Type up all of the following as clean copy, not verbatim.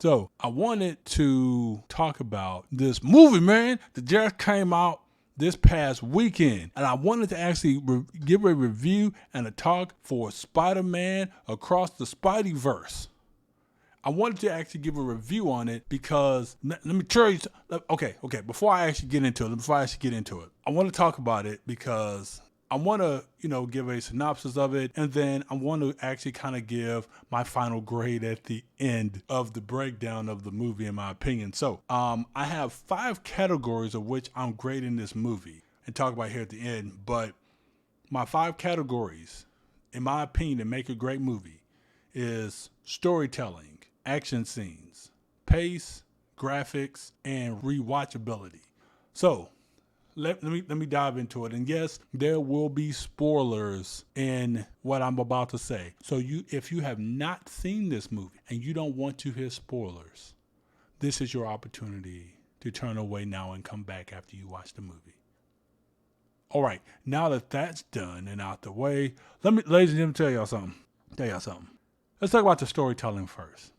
So I wanted to talk about this movie, man, that just came out this past weekend. And I wanted to actually give a review and a talk for Spider-Man Across the Spideyverse. I wanted to actually give a review on it because let me tell you. Okay. Before I actually get into it, I want to talk about it because I want to, give a synopsis of it, and then I want to actually kind of give my final grade at the end of the breakdown of the movie, in my opinion. So, I have 5 categories of which I'm grading this movie, and talk about here at the end. But my 5 categories, in my opinion, to make a great movie, is storytelling, action scenes, pace, graphics, and rewatchability. So, let me dive into it. And yes, there will be spoilers in what I'm about to say. So if you have not seen this movie and you don't want to hear spoilers, this is your opportunity to turn away now and come back after you watch the movie. All right, now that that's done and out the way, ladies and gentlemen, tell y'all something. Let's talk about the storytelling first.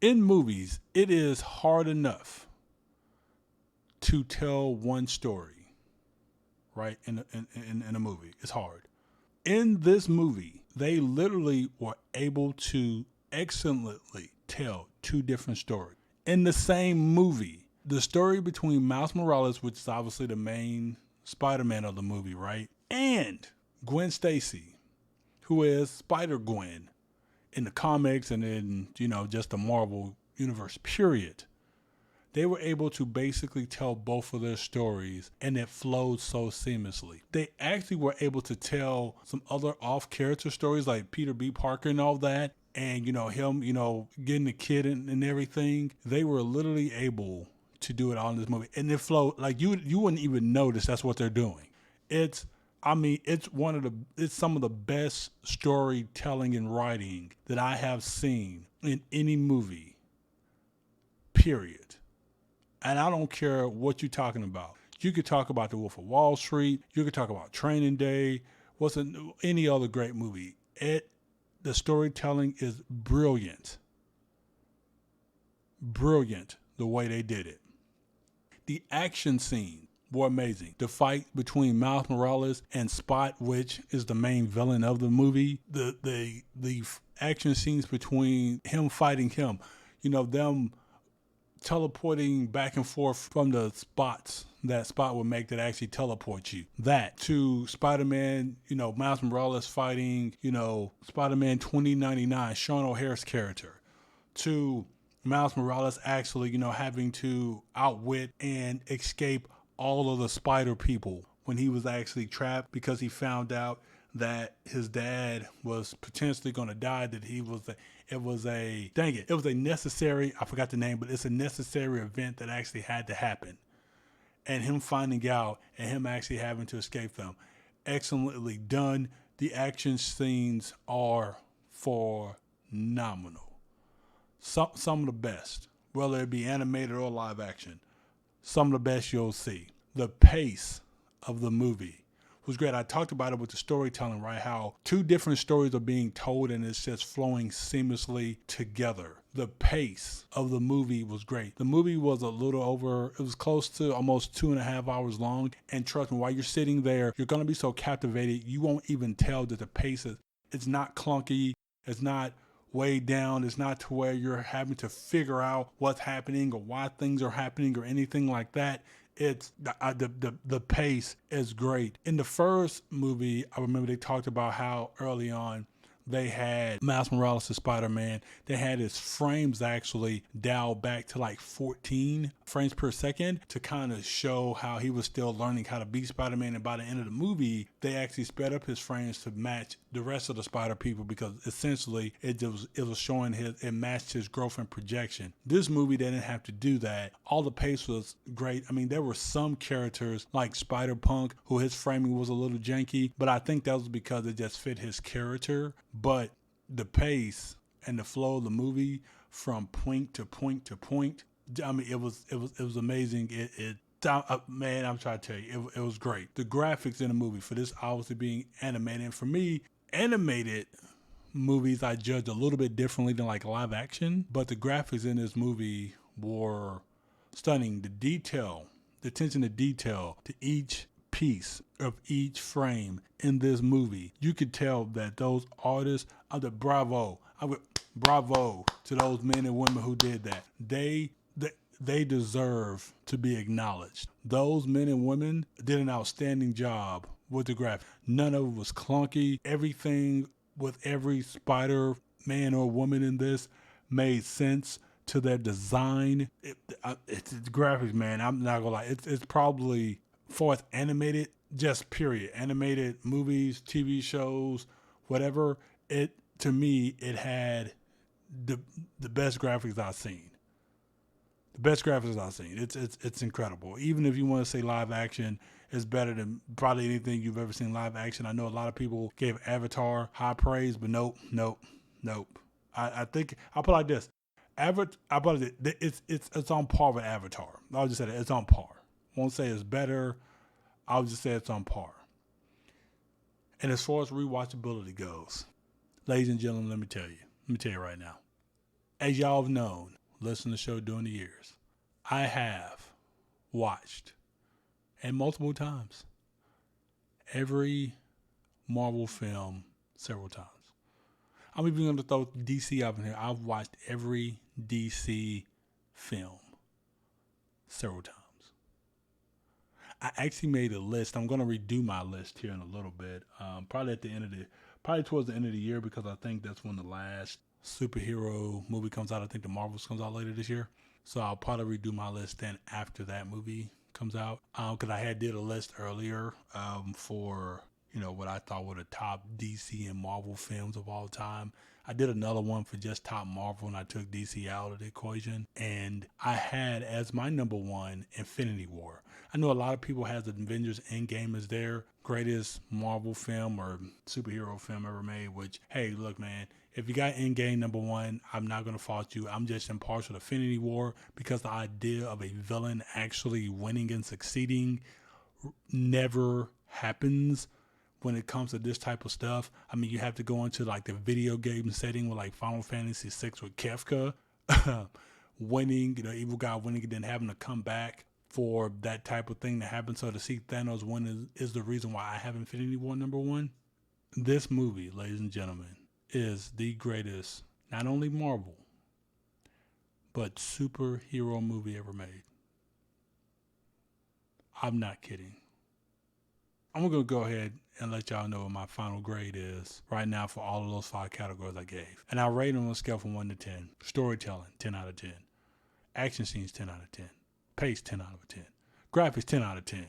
In movies, it is hard enough to tell one story, right? In a movie, it's hard. In this movie, they literally were able to excellently tell 2 different stories in the same movie. The story between Miles Morales, which is obviously the main Spider-Man of the movie, right? And Gwen Stacy, who is Spider-Gwen in the comics and in, just the Marvel universe, period. They were able to basically tell both of their stories, and it flowed so seamlessly. They actually were able to tell some other off-character stories like Peter B. Parker and all that, and him, getting the kid and everything. They were literally able to do it all in this movie, and it flowed like you wouldn't even notice that's what they're doing. It's it's some of the best storytelling and writing that I have seen in any movie. Period. And I don't care what you're talking about. You could talk about The Wolf of Wall Street. You could talk about Training Day. Any other great movie? The storytelling is brilliant. Brilliant the way they did it. The action scene were amazing. The fight between Miles Morales and Spot, which is the main villain of the movie. The action scenes between him fighting him. Them teleporting back and forth from the spots that Spot would make that actually teleport you. That to Spider-Man, Miles Morales fighting, Spider-Man 2099, Sean O'Hare's character. To Miles Morales actually, having to outwit and escape all of the spider people when he was actually trapped because he found out that his dad was potentially going to die, that it was a necessary, I forgot the name, but it's a necessary event that actually had to happen. And him finding out and him actually having to escape them. Excellently done. The action scenes are phenomenal. Some of the best, whether it be animated or live action. Some of the best you'll see. The pace of the movie was great. I talked about it with the storytelling, right? How 2 different stories are being told and it's just flowing seamlessly together. The pace of the movie was great. The movie was it was close to almost 2.5 hours long. And trust me, while you're sitting there, you're going to be so captivated, you won't even tell that the pace it's not clunky. It's not weighed down. It's not to where you're having to figure out what's happening or why things are happening or anything like that. It's the pace is great. In the first movie, I remember they talked about how early on they had Miles Morales as Spider-Man. They had his frames actually dialed back to like 14 frames per second to kind of show how he was still learning how to be Spider-Man. And by the end of the movie, they actually sped up his frames to match the rest of the Spider people because essentially it was showing it matched his growth and projection. This movie, they didn't have to do that. All the pace was great. I mean, there were some characters like Spider-Punk who his framing was a little janky, but I think that was because it just fit his character. But the pace and the flow of the movie from point to point to point, I mean, it was amazing. Man, I'm trying to tell you, it was great. The graphics in the movie for this obviously being animated, and for me, animated movies I judge a little bit differently than like live action, but the graphics in this movie were stunning. The detail, the attention to detail to each piece of each frame in this movie, you could tell that those artists, bravo to those men and women who did that. They deserve to be acknowledged. Those men and women did an outstanding job with the graphics. None of it was clunky. Everything with every Spider Man or woman in this made sense to their design. It's graphics, man. I'm not gonna lie. It's probably, for its animated, just period, animated movies, TV shows, whatever. To me, it had the best graphics I've seen. The best graphics I've seen. It's incredible. Even if you want to say live action is better than probably anything you've ever seen live action. I know a lot of people gave Avatar high praise, but nope. I think I'll put it like this. It's on par with Avatar. I'll just say that it's on par. Won't say it's better. I'll just say it's on par. And as far as rewatchability goes, ladies and gentlemen, let me tell you right now. As y'all have known, listened to the show during the years, I have watched, and multiple times, every Marvel film several times. I'm even going to throw DC up in here. I've watched every DC film several times. I actually made a list. I'm going to redo my list here in a little bit. Probably towards the end of the year, because I think that's when the last superhero movie comes out. I think the Marvels comes out later this year. So I'll probably redo my list then after that movie comes out. Because I did a list earlier for, what I thought were the top DC and Marvel films of all time. I did another one for just top Marvel, and I took DC out of the equation. And I had as my number one Infinity War. I know a lot of people has Avengers Endgame as their greatest Marvel film or superhero film ever made, which, hey, look, man, if you got Endgame number one, I'm not going to fault you. I'm just impartial to Infinity War, because the idea of a villain actually winning and succeeding never happens when it comes to this type of stuff. I mean, you have to go into like the video game setting with like Final Fantasy VI with Kefka winning, evil guy winning and then having to come back for that type of thing to happen. So to see Thanos win is the reason why I have Infinity War number one. This movie, ladies and gentlemen, is the greatest, not only Marvel, but superhero movie ever made. I'm not kidding. I'm going to go ahead and let y'all know what my final grade is right now for all of those 5 categories I gave. And I'll rate them on a scale from 1 to 10. Storytelling, 10 out of 10. Action scenes, 10 out of 10. Pace, 10 out of 10. Graphics, 10 out of 10.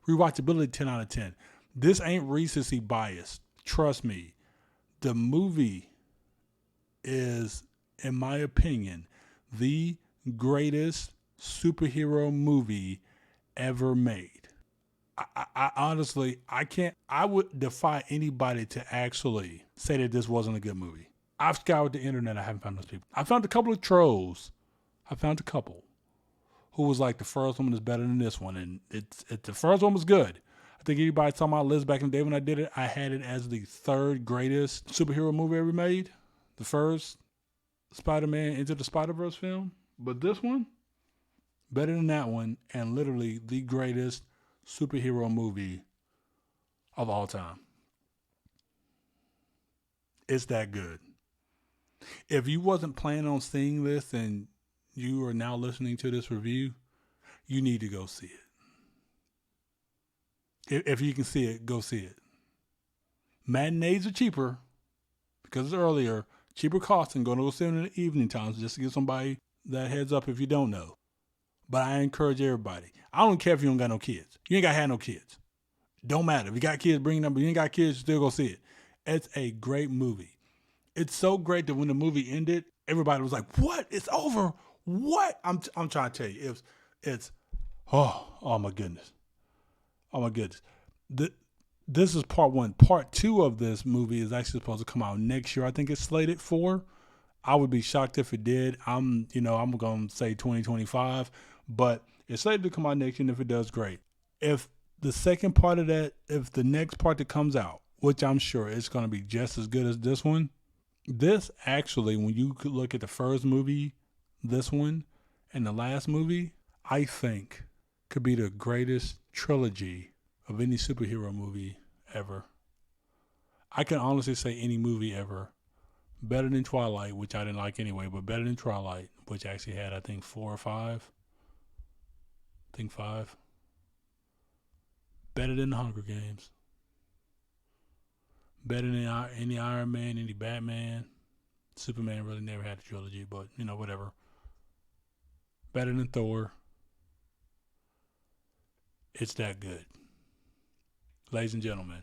Rewatchability, 10 out of 10. This ain't recency bias. Trust me. The movie is, in my opinion, the greatest superhero movie ever made. I honestly, I would defy anybody to actually say that this wasn't a good movie. I've scoured the internet. I haven't found those people. I found a couple of trolls. I found a couple who was like, the first one is better than this one. And the first one was good. I think anybody saw my list back in the day when I did it, I had it as the 3rd greatest superhero movie ever made. The first, Spiderman Into the Spider-Verse film. But this one, better than that one, and literally the greatest superhero movie of all time. It's that good. If you wasn't planning on seeing this and you are now listening to this review, you need to go see it. If you can see it, go see it. Matinees are cheaper because it's earlier. Cheaper costing. Going to go see it in the evening times just to give somebody that heads up if you don't know. But I encourage everybody. I don't care if you don't got no kids. You ain't got to have no kids. Don't matter. If you got kids, bring them. But you ain't got kids, still go see it. It's a great movie. It's so great that when the movie ended, everybody was like, "What? It's over? What?" I'm trying to tell you, it's oh my goodness, oh my goodness. This is part 1. Part 2 of this movie is actually supposed to come out next year. I think it's slated for. I would be shocked if it did. I'm going to say 2025, but it's slated to come out next year, and if it does, great. If the second part of that, if the next part that comes out, which I'm sure it's going to be just as good as this one, This actually, when you could look at the first movie, this one, and the last movie, I think could be the greatest trilogy of any superhero movie ever. I can honestly say any movie ever. Better than Twilight, which I didn't like anyway, but better than Twilight, which actually had, I think, four or five. I think five. Better than the Hunger Games. Better than any Iron Man, any Batman. Superman really never had a trilogy, but whatever. Better than Thor. It's that good. Ladies and gentlemen,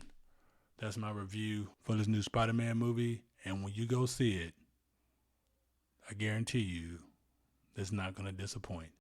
that's my review for this new Spider-Man movie. And when you go see it, I guarantee you, it's not going to disappoint.